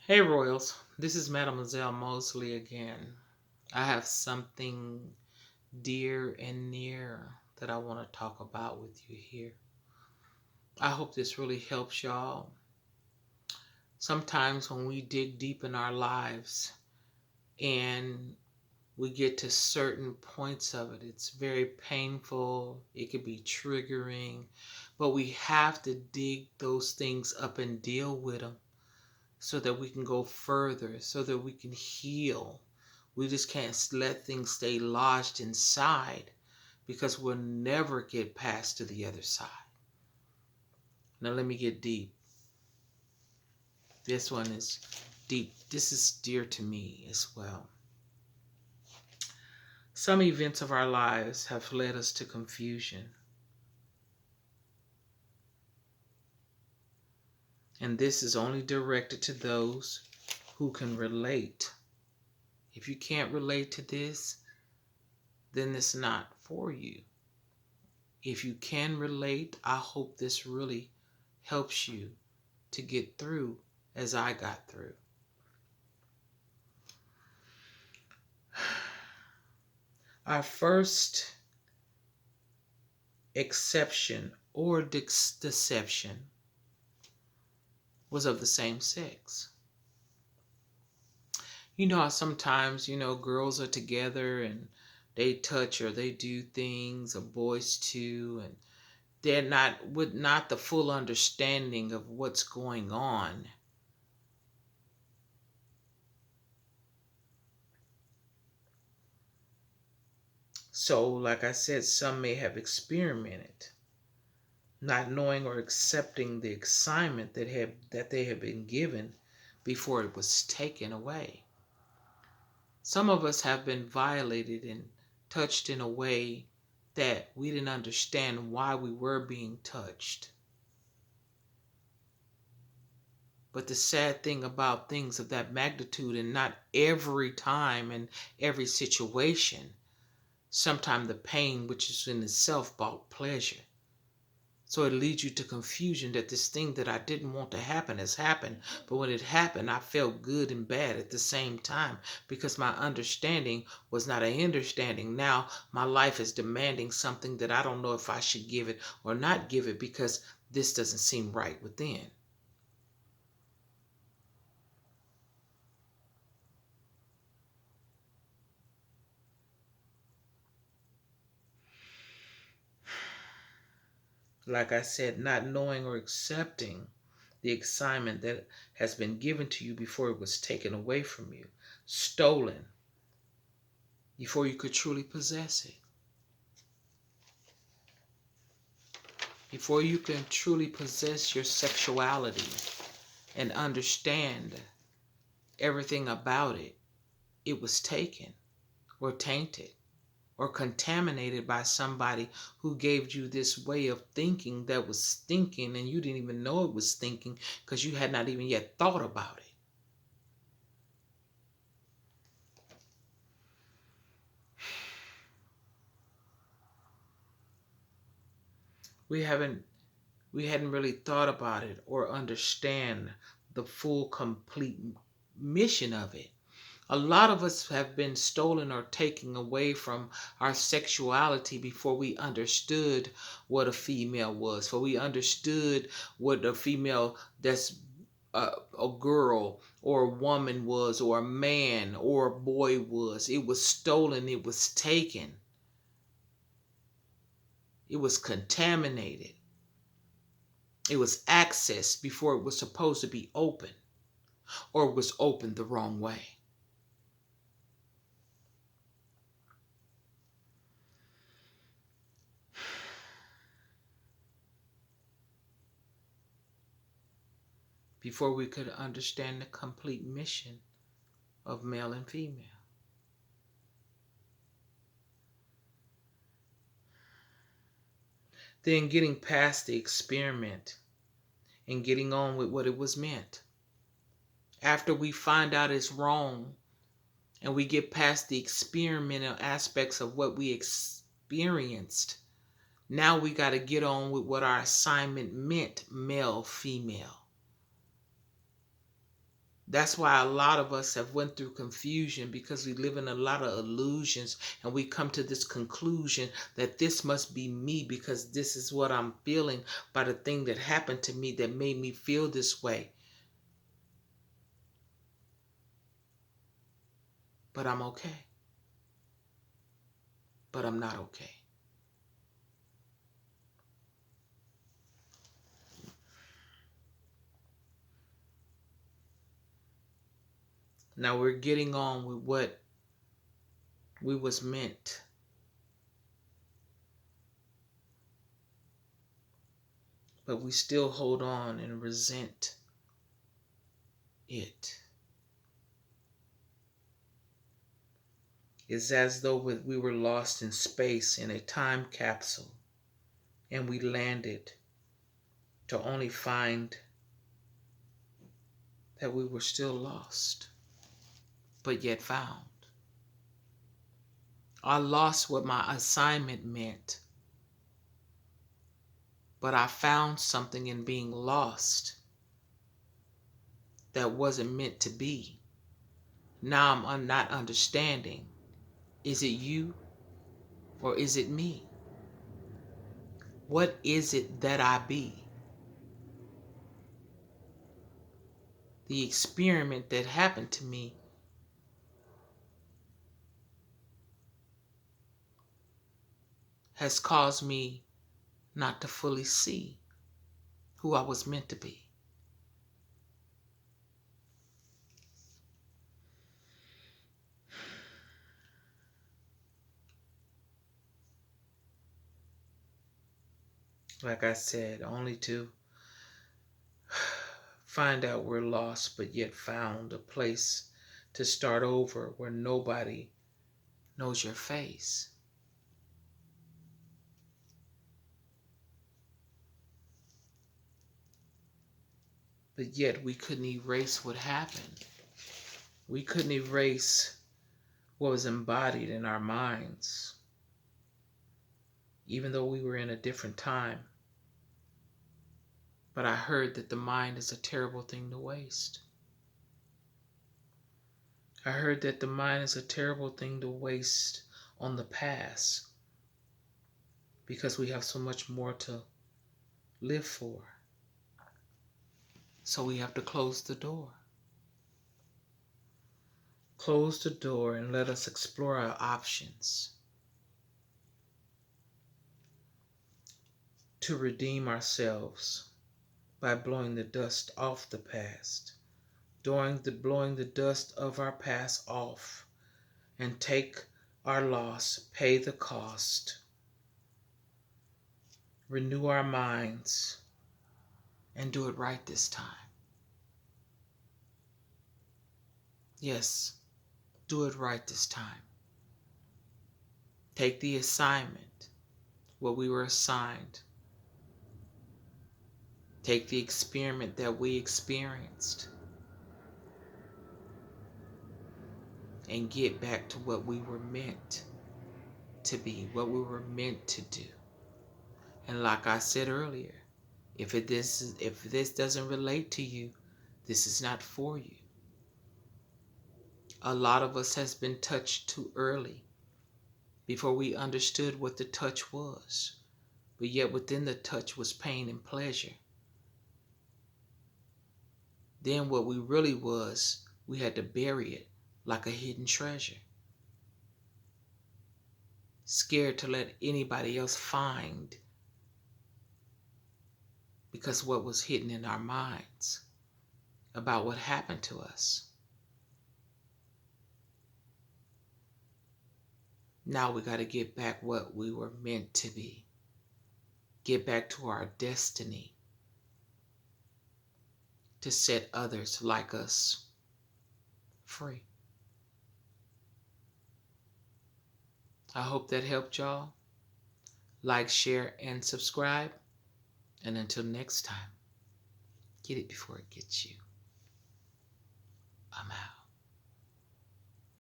Hey Royals, this is Mademoiselle Mosley again. I have something dear and near that I want to talk about with you here. I hope this really helps y'all. Sometimes when we dig deep in our lives and we get to certain points of it, it's very painful, it could be triggering, but we have to dig those things up and deal with them so that we can go further, so that we can heal. We just can't let things stay lodged inside because we'll never get past to the other side. Now, let me get deep. This one is deep. This is dear to me as well. Some events of our lives have led us to confusion. And this is only directed to those who can relate. If you can't relate to this, then it's not for you. If you can relate, I hope this really helps you to get through as I got through. Our first exception or deception was of the same sex. You know how sometimes, girls are together and they touch or they do things, or boys too, and they're not with not the full understanding of what's going on. So, like I said, some may have experimented, not knowing or accepting the assignment that they have been given before it was taken away. Some of us have been violated and touched in a way that we didn't understand why we were being touched. But the sad thing about things of that magnitude, and not every time and every situation, sometimes the pain, which is in itself, brought pleasure. So it leads you to confusion that this thing that I didn't want to happen has happened. But when it happened, I felt good and bad at the same time because my understanding was not an understanding. Now my life is demanding something that I don't know if I should give it or not give it because this doesn't seem right within. Like I said, not knowing or accepting the assignment that has been given to you before it was taken away from you, stolen before you could truly possess it. Before you can truly possess your sexuality and understand everything about it, it was taken or tainted or contaminated by somebody who gave you this way of thinking that was thinking and you didn't even know it was thinking because you had not even yet thought about it. We haven't we hadn't really thought about it or understand the full complete mission of it. A lot of us have been stolen or taken away from our sexuality before we understood what a female was, for we understood what a female that's a girl or a woman was, or a man or a boy was. It was stolen, it was taken, it was contaminated, it was accessed before it was supposed to be open, or it was opened the wrong way. Before we could understand the complete mission of male and female. Then getting past the experiment and getting on with what it was meant. After we find out it's wrong and we get past the experimental aspects of what we experienced, now we got to get on with what our assignment meant, male, female. That's why a lot of us have went through confusion, because we live in a lot of illusions, and we come to this conclusion that this must be me because this is what I'm feeling by the thing that happened to me that made me feel this way. But I'm okay. But I'm not okay. Now we're getting on with what we was meant. But we still hold on and resent it. It's as though we were lost in space in a time capsule, and we landed to only find that we were still lost, but yet found. I lost what my assignment meant, but I found something in being lost that wasn't meant to be. Now I'm not understanding. Is it you or is it me? What is it that I be? The experiment that happened to me has caused me not to fully see who I was meant to be. Like I said, only to find out we're lost, but yet found a place to start over where nobody knows your face. But yet we couldn't erase what happened. We couldn't erase what was embodied in our minds, even though we were in a different time. But I heard that the mind is a terrible thing to waste. I heard that the mind is a terrible thing to waste on the past, because we have so much more to live for. So we have to close the door. Close the door and let us explore our options to redeem ourselves by blowing the dust off the past, blowing the dust of our past off, and take our loss, pay the cost, renew our minds, and do it right this time. Yes, do it right this time. Take the assignment, what we were assigned. Take the experiment that we experienced and get back to what we were meant to be, what we were meant to do. And like I said earlier, if this doesn't relate to you, this is not for you. A lot of us has been touched too early before we understood what the touch was. But yet within the touch was pain and pleasure. Then what we really was, we had to bury it like a hidden treasure. Scared to let anybody else find, because what was hidden in our minds about what happened to us. Now we got to get back what we were meant to be. Get back to our destiny to set others like us free. I hope that helped y'all. Like, share, and subscribe. And until next time, get it before it gets you. I'm out.